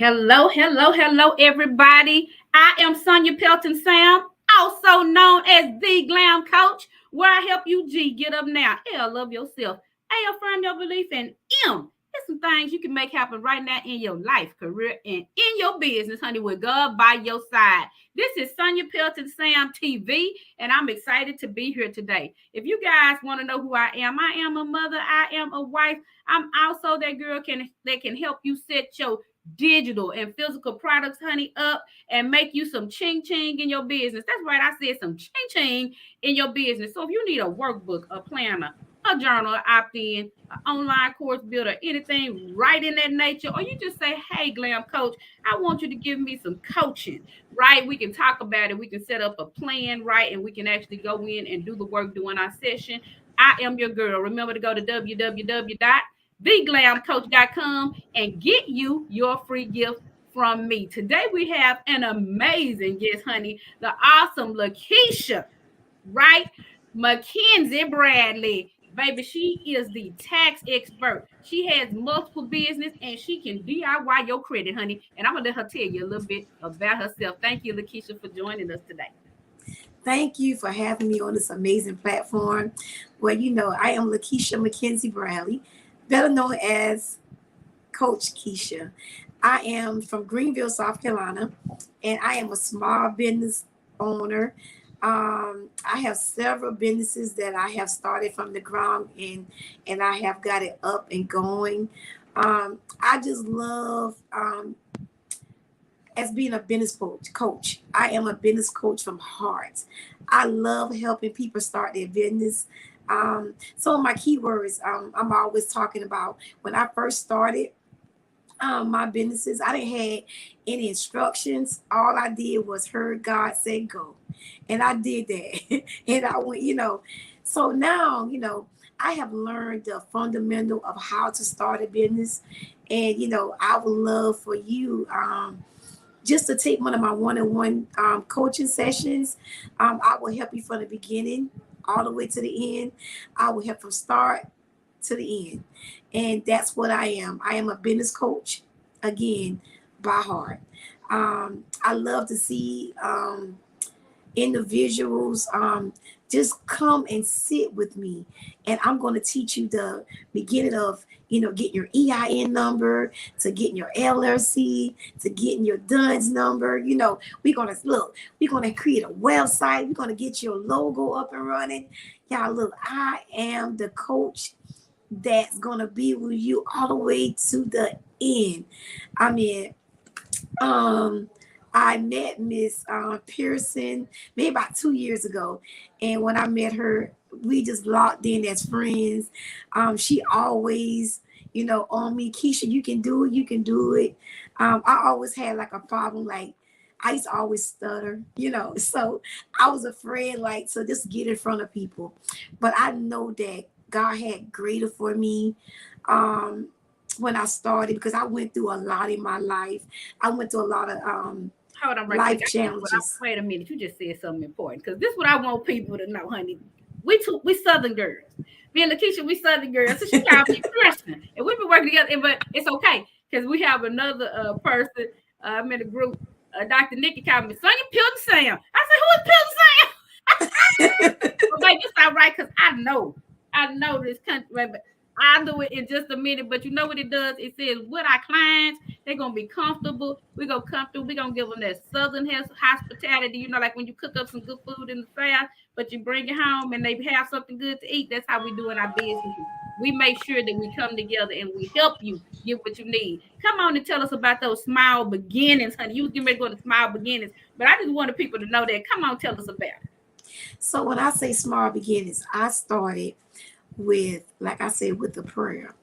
Hello, everybody. I am Sonjia Pelton-Sam, also known as the Glam Coach, where I help you G get up now. L, love yourself. A, affirm your belief, and M, there's some things you can make happen right now in your life, career, and in your business, honey, with God by your side. This is Sonjia Pelton-Sam TV, and I'm excited to be here today. If you guys want to know who I am a mother, I am a wife. I'm also that girl that can help you set your digital and physical products, honey, up and make you some ching ching in your business. That's right, I said some ching ching in your business. So if you need a workbook, a planner, a journal, opt-in, an online course builder, anything right in that nature, or you just say, hey, Glam Coach, I want you to give me some coaching, right? We can talk about it. We can set up a plan, right? And we can actually go in and do the work during our session. I am your girl. Remember to go to www.theglamcoach.com and get you your free gift from me. Today we have an amazing guest, honey, the awesome LaKeisha, right? Mckenzie Bradley. Baby, she is the tax expert. She has multiple business and she can DIY your credit, honey. And I'm gonna let her tell you a little bit about herself. Thank you, LaKeisha, for joining us today. Thank you for having me on this amazing platform. Well, I am LaKeisha Mckenzie Bradley, better known as Coach Keisha. I am from Greenville, South Carolina, and I am a small business owner. I have several businesses that I have started from the ground and I have got it up and going. I just love as being a business coach. I am a business coach from heart. I love helping people start their business. Some of my keywords I'm always talking about when I first started my businesses. I didn't have any instructions. All I did was heard God say go, and I did that. And I went, So now, I have learned the fundamental of how to start a business, and I would love for you. Just to take one of my one-on-one coaching sessions. I will help you from the beginning all the way to the end. I will help from start to the end. And that's what I am. I am a business coach, again, by heart. I love to see individuals just come and sit with me, and I'm going to teach you the beginning of getting your EIN number, to getting your LLC, to getting your DUNS number. We're going to create a website. We're going to get your logo up and running. Y'all, look, I am the coach that's going to be with you all the way to the end. I mean, I met Miss Pearson maybe about 2 years ago. And when I met her, we just locked in as friends. She always, on me, Keisha, you can do it, you can do it. I always had like a problem, like I used to always stutter, so I was afraid, like, so just get in front of people. But I know that God had greater for me when I started, because I went through a lot in my life. I went through a lot of Hold on, right life quick. challenges. Wait a minute. You just said something important, because this is what I want people to know, honey. We Southern girls. Me and LaKeisha, we Southern girls. So she called me Christian, and we've been working together. But it's okay, because we have another person. I'm in the group. Dr. Nikki called me Sonjia Pelton-Sam. I said, who is Pelton-Sam? Well, baby, it's all right, because I know this country. But I'll do it in just a minute. But you know what it does? It says with our clients, they're gonna be comfortable. We're gonna come through. We're gonna give them that southern hospitality. Like when you cook up some good food in the South, but you bring it home and they have something good to eat. That's how we do in our business. We make sure that we come together and we help you get what you need. Come on and tell us about those small beginnings, honey. You was getting ready to go to small beginnings, but I just wanted people to know that. Come on, tell us about it. So when I say small beginnings, I started with, like I said, with the prayer.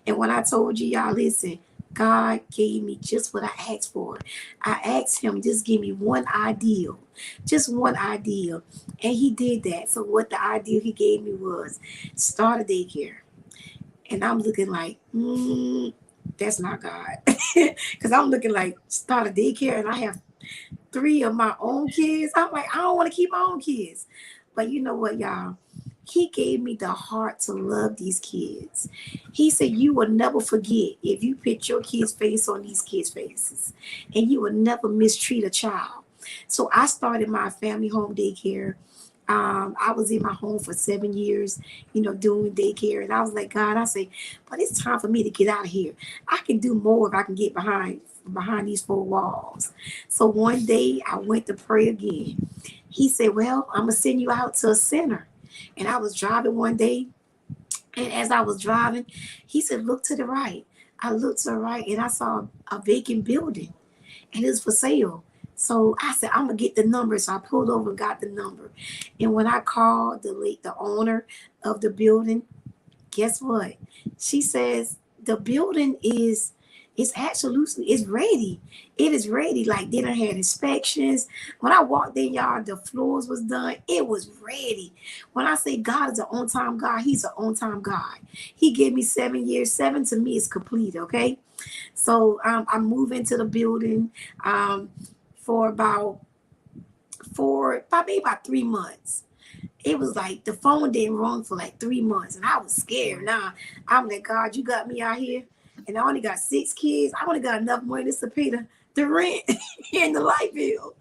And when I told you, y'all, listen, God gave me just what I asked for. I asked him, just give me one ideal, just one ideal. And he did that. So what the ideal he gave me was start a daycare. And I'm looking like, that's not God. Because I'm looking like, start a daycare and I have 3 of my own kids. I'm like, I don't want to keep my own kids. But you know what, y'all? He gave me the heart to love these kids. He said, you will never forget if you put your kid's face on these kids' faces, and you will never mistreat a child. So I started my family home daycare. I was in my home for 7 years, doing daycare. And I was like, God, I say, but it's time for me to get out of here. I can do more if I can get behind these four walls. So one day I went to pray again. He said, well, I'm going to send you out to a center. And I was driving one day, and as I was driving, he said, look to the right. I looked to the right, and I saw a vacant building, and it was for sale. So I said, I'm going to get the number. So I pulled over and got the number. And when I called the owner of the building, guess what? She says, the building is absolutely, it's ready. It is ready. Like, then I had inspections. When I walked in, y'all, the floors was done. It was ready. When I say God is an on-time God, he's an on-time God. He gave me 7 years. 7 to me is complete, okay? So I moved into the building for about 3 months. It was like the phone didn't ring for like 3 months, and I was scared. Now I'm like, God, you got me out here, and I only got 6 kids. I only got enough money to pay the rent and the light bill,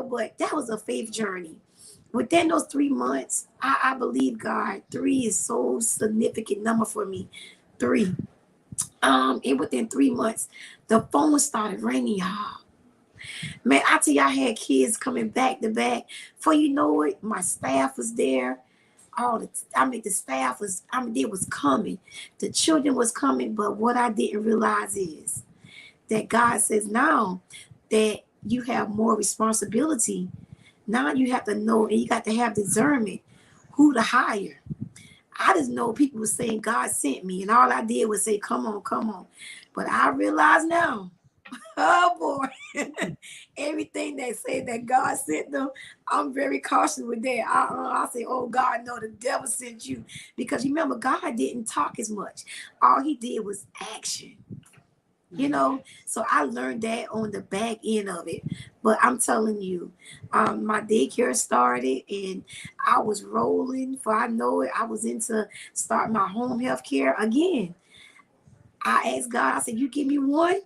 But that was a faith journey. Within those 3 months, I believe God. 3 is so significant number for me. 3. And within 3 months, the phone started ringing, y'all. Man, I tell you, I had kids coming back to back. For you know it, my staff was there. The staff was, they was coming. The children was coming. But what I didn't realize is that God says now that you have more responsibility. Now you have to know, and you got to have discernment who to hire. I just know people were saying God sent me, and all I did was say, come on, come on. But I realize now, oh boy, everything they say that God sent them, I'm very cautious with that. I say, oh God, no, the devil sent you. Because remember, God didn't talk as much. All he did was action. So I learned that on the back end of it. But I'm telling you, my daycare started and I was rolling. For I know it, I was into start my home health care again. I asked God, I said, you give me one,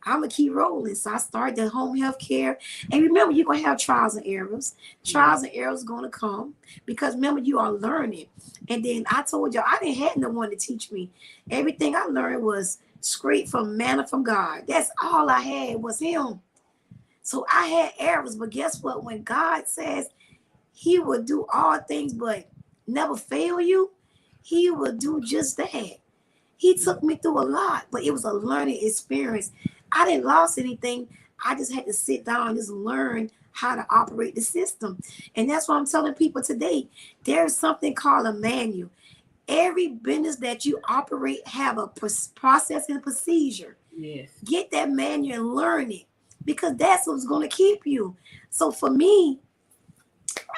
I'm going to keep rolling. So I started the home health care. And remember, you're going to have trials and errors. Trials and errors going to come because remember, you are learning. And then I told y'all, I didn't have no one to teach me. Everything I learned was straight from manna from God. That's all I had was him. So I had errors, but guess what? When God says he will do all things but never fail you, he will do just that. He took me through a lot, but it was a learning experience. I didn't lose anything. I just had to sit down and just learn how to operate the system. And that's what I'm telling people today. There's something called a manual. Every business that you operate have a process and procedure. Yes. Get that manual and learn it because that's what's going to keep you. So for me,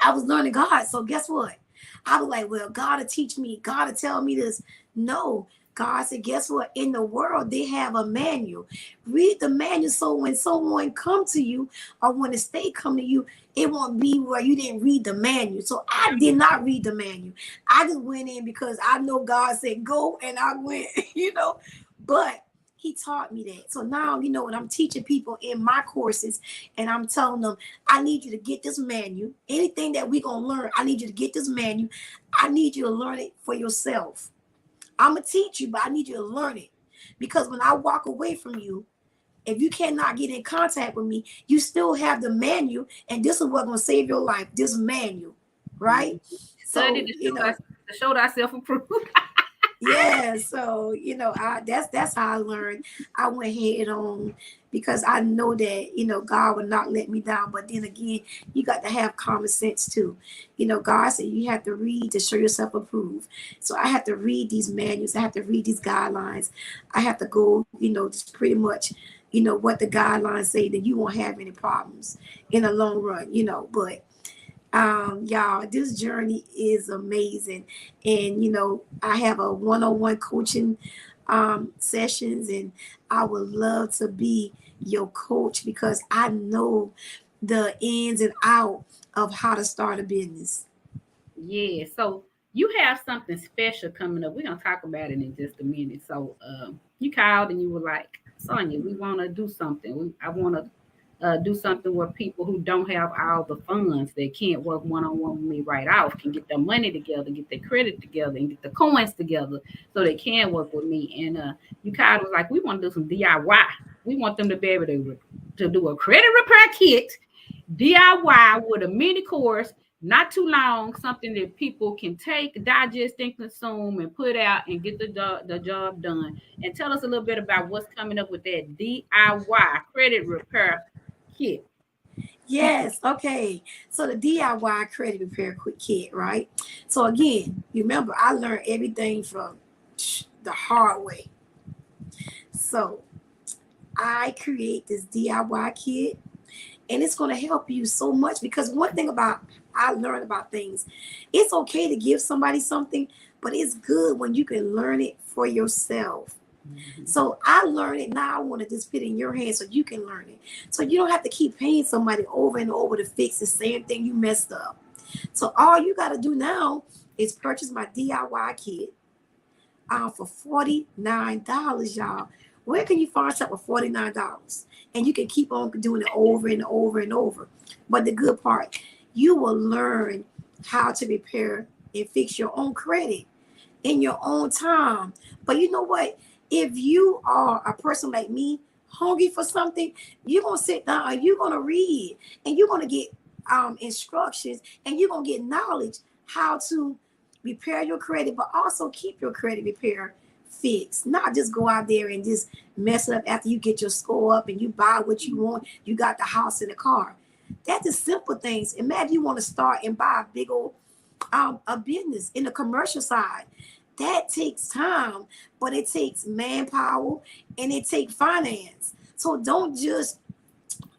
I was learning God. So guess what? I was like, well, God will teach me. God will tell me this. No. God said, guess what? In the world, they have a manual. Read the manual so when someone come to you or when the state come to you, it won't be where you didn't read the manual. So I did not read the manual. I just went in because I know God said go, and I went, But he taught me that. So now, when I'm teaching people in my courses and I'm telling them, I need you to get this manual. Anything that we're going to learn, I need you to get this manual. I need you to learn it for yourself. I'm going to teach you, but I need you to learn it. Because when I walk away from you, if you cannot get in contact with me, you still have the manual, and this is what's going to save your life, this manual, right? Study to show thyself approved. Yeah, so that's how I learned. I went head on because I know that God will not let me down. But then again, you got to have common sense too. God said you have to read to show yourself approved. So I have to read these manuals. I have to read these guidelines. I have to go, just pretty much, what the guidelines say, that you won't have any problems in the long run. But y'all, this journey is amazing. And I have a one-on-one coaching sessions, and I would love to be your coach because I know the ins and out of how to start a business. Yeah, so you have something special coming up. We're gonna talk about it in just a minute. So you called and you were like, Sonjia, we want to do something. I want to do something where people who don't have all the funds, they can't work one on one with me right off, can get their money together, get their credit together, and get the coins together so they can work with me. And you called was like, we want to do some DIY. We want them to be able to do a credit repair kit DIY with a mini course, not too long, something that people can take, digest, and consume, and put out and get the job done. And tell us a little bit about what's coming up with that DIY credit repair kit. Yes, okay. So the DIY credit repair quick kit, right? So again, you remember I learned everything from the hard way. So I create this DIY kit, and it's going to help you so much because one thing about I learned about things, it's okay to give somebody something, but it's good when you can learn it for yourself. Mhm. So I learned it. Now I want to just put it in your hands so you can learn it. So you don't have to keep paying somebody over and over to fix the same thing you messed up. So all you got to do now is purchase my DIY kit for $49, y'all. Where can you find stuff for $49? And you can keep on doing it over and over and over. But the good part, you will learn how to repair and fix your own credit in your own time. But you know what? If you are a person like me, hungry for something, you're gonna sit down and you're gonna read and you're gonna get instructions and you're gonna get knowledge how to repair your credit, but also keep your credit repair fixed. Not just go out there and just mess it up after you get your score up and you buy what you want. You got the house and the car. That's the simple things. Imagine you want to start and buy a big old a business in the commercial side. That takes time, but it takes manpower and it takes finance. So don't just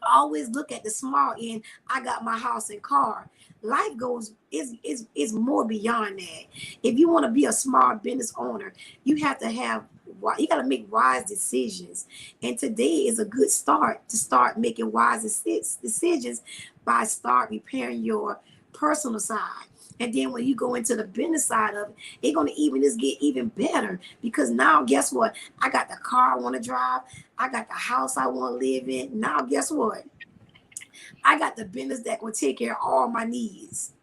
always look at the small end. I got my house and car. Life goes is more beyond that. If you want to be a small business owner, you have to have you got to make wise decisions. And today is a good start to start making wise decisions by start repairing your personal side. And then when you go into the business side of it, it's gonna even just get even better because now guess what? I got the car I want to drive. I got the house I want to live in. Now guess what? I got the business that will take care of all my needs.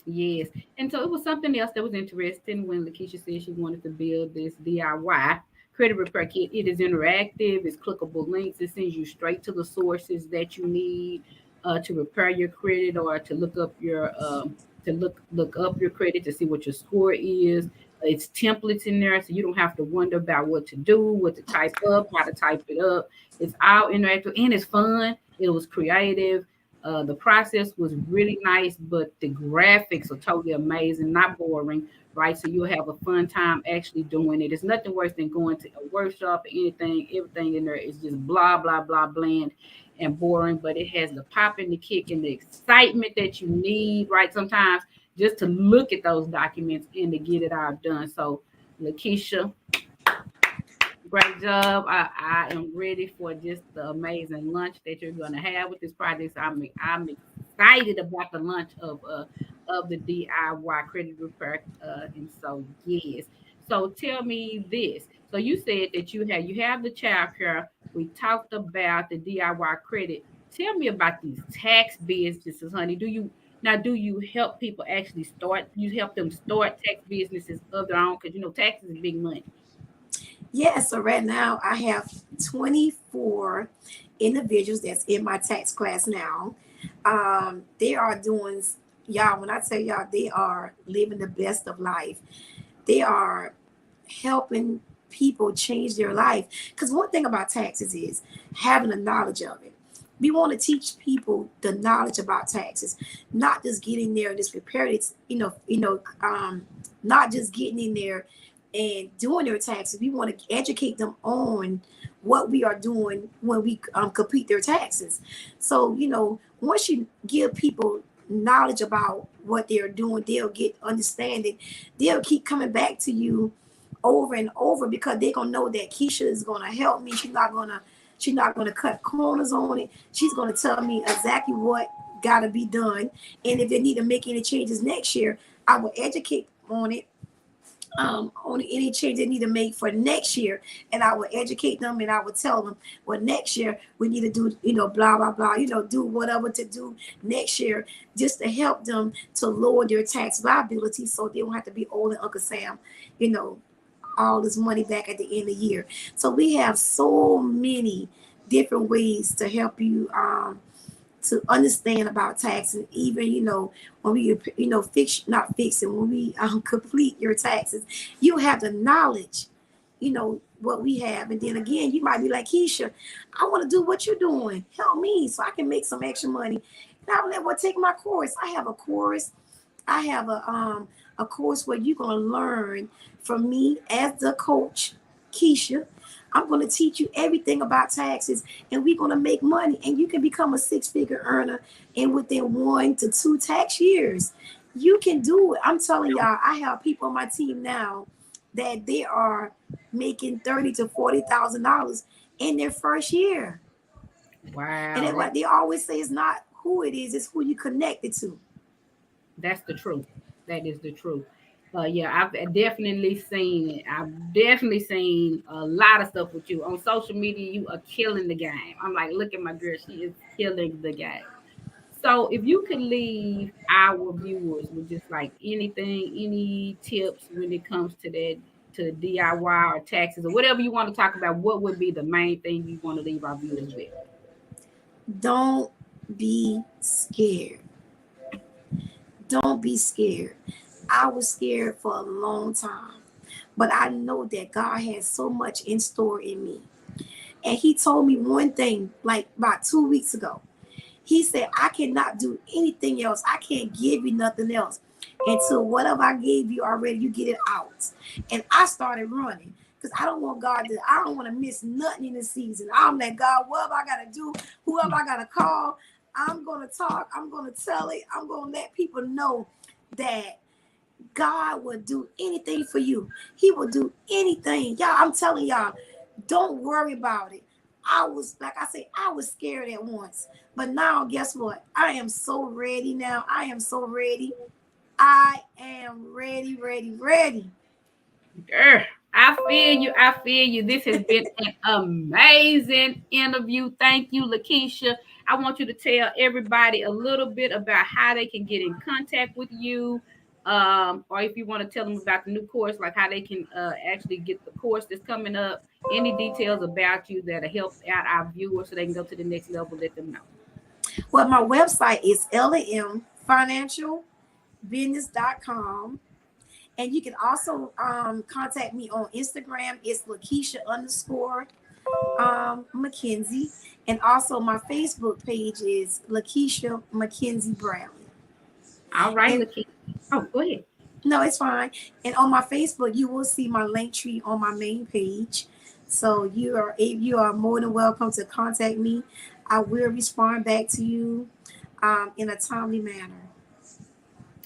Yes. And so it was something else that was interesting when LaKeisha said she wanted to build this DIY credit repair kit. It is interactive, it's clickable links, it sends you straight to the sources that you need to repair your credit or to look up your look up your credit to see what your score is. It's templates in there, so you don't have to wonder about what to do, what to type up, how to type it up. It's all interactive and it's fun. It was creative. The process was really nice, but the graphics are totally amazing, not boring, right? So you'll have a fun time actually doing it. It's nothing worse than going to a workshop or anything. Everything in there is just blah, blah, blah, bland and boring, but it has the pop and the kick and the excitement that you need, right? Sometimes just to look at those documents and to get it all done. So, LaKeisha, great job. I am ready for just the amazing lunch that you're going to have with this project. So I'm excited about the lunch of the DIY credit repair. And so yes. So tell me this. So you said that you have the child care. We talked about the DIY credit. Tell me about these tax businesses, honey. Do you help people actually start? You help them start tax businesses of their own because taxes is big money. Yeah, so right now I have 24 individuals that's in my tax class now. They are doing, y'all, when I tell y'all, they are living the best of life. They are helping people change their life. Because one thing about taxes is having the knowledge of it. We want to teach people the knowledge about taxes, not just getting there and just prepare it, not just getting in there and doing their taxes. We want to educate them on what we are doing when we complete their taxes. So, once you give people knowledge about what they're doing, they'll get understanding. They'll keep coming back to you over and over because they're gonna know that Keisha is gonna help me. She's not gonna cut corners on it. She's gonna tell me exactly what got to be done. And if they need to make any changes next year, I will educate on any change they need to make for next year, and I will educate them, and I will tell them, well, next year we need to do, blah blah blah, do whatever to do next year, just to help them to lower their tax liability, so they don't have to be owing Uncle Sam, you know, all this money back at the end of the year. So we have so many different ways to help you to understand about taxes. Even when we fix not fixing when we complete your taxes, you have the knowledge, what we have. And then again, you might be like, Keisha, I want to do what you're doing, help me so I can make some extra money. And I'm like, well, take my course. I have a course. I have a course where you're going to learn from me as the coach, Keisha. I'm going to teach you everything about taxes, and we're going to make money, and you can become a six-figure earner in within 1 to 2 tax years. You can do it. I'm telling y'all, I have people on my team now that they are making $30,000 to $40,000 in their first year. Wow. And what they always say is not who it is, it's who you connected to. That's the truth. That is the truth. Yeah, I've definitely seen it. I've definitely seen a lot of stuff with you on social media. You are killing the game. I'm like, look at my girl. She is killing the game. So, if you could leave our viewers with just like anything, any tips when it comes to that, to DIY or taxes or whatever you want to talk about, what would be the main thing you want to leave our viewers with? Don't be scared. Don't be scared. I was scared for a long time, but I know that God has so much in store in me. And He told me one thing like about 2 weeks ago. He said, I cannot do anything else. I can't give you nothing else until whatever I gave you already, you get it out. And I started running because I don't want I don't want to miss nothing in the season. I'm like, God, whatever I got to do, whoever I got to call, I'm going to talk. I'm going to tell it. I'm going to let people know that God will do anything for you. He will do anything. Y'all, I'm telling y'all, don't worry about it. I was, like I said, I was scared at once. But now, guess what? I am so ready now. I am so ready. I am ready, ready, ready. Girl, I feel you. I feel you. This has been an amazing interview. Thank you, LaKeisha. I want you to tell everybody a little bit about how they can get in contact with you. Or if you want to tell them about the new course, like how they can actually get the course that's coming up, any details about you that'll help out our viewers so they can go to the next level, let them know. Well, my website is lamfinancialbusiness.com. And you can also contact me on Instagram. It's LaKeisha_Mckenzie. And also my Facebook page is LaKeisha Mckenzie Brown. All right, LaKeisha. Oh, go ahead. No, it's fine. And on my Facebook, you will see my link tree on my main page. So you are more than welcome to contact me. I will respond back to you in a timely manner.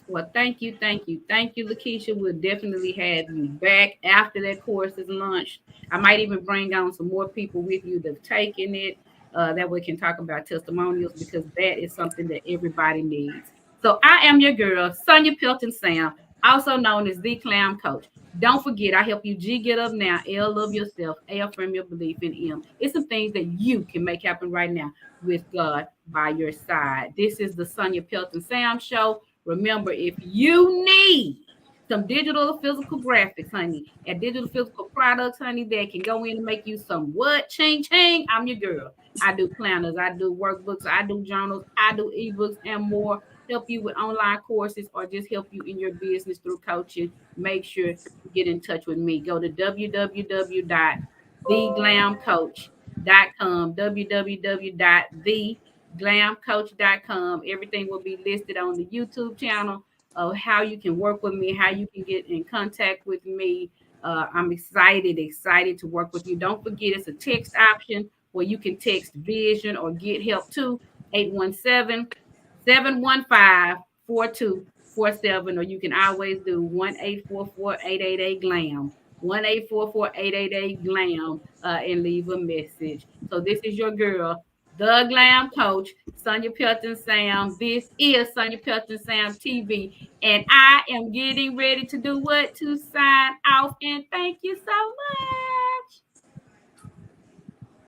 Well, thank you, LaKeisha. We'll definitely have you back after that course is launched. I might even bring on some more people with you that've taken it, that we can talk about testimonials, because that is something that everybody needs. So I am your girl, Sonjia Pelton-Sam, also known as the Clown Coach. Don't forget, I help you G get up now, L love yourself, A affirm your belief in M. It's some things that you can make happen right now with God by your side. This is the Sonjia Pelton-Sam Show. Remember, if you need some digital or physical graphics, honey, and digital physical products, honey, that can go in and make you some what? Ching, ching. I'm your girl. I do planners, I do workbooks, I do journals, I do ebooks and more. Help you with online courses or just help you in your business through coaching. Make sure you get in touch with me. Go to www.theglamcoach.com, www.theglamcoach.com. Everything will be listed on the YouTube channel of how you can work with me, how you can get in contact with me. I'm excited to work with you. Don't forget, it's a text option where you can text vision or get help to 817-715-4247, or you can always do 1-844-888-GLAM. 1-844-888-GLAM, and leave a message. So this is your girl, the Glam Coach, Sonjia Pelton-Sam. This is Sonjia Pelton-Sam TV. And I am getting ready to do what? To sign off. And thank you so much.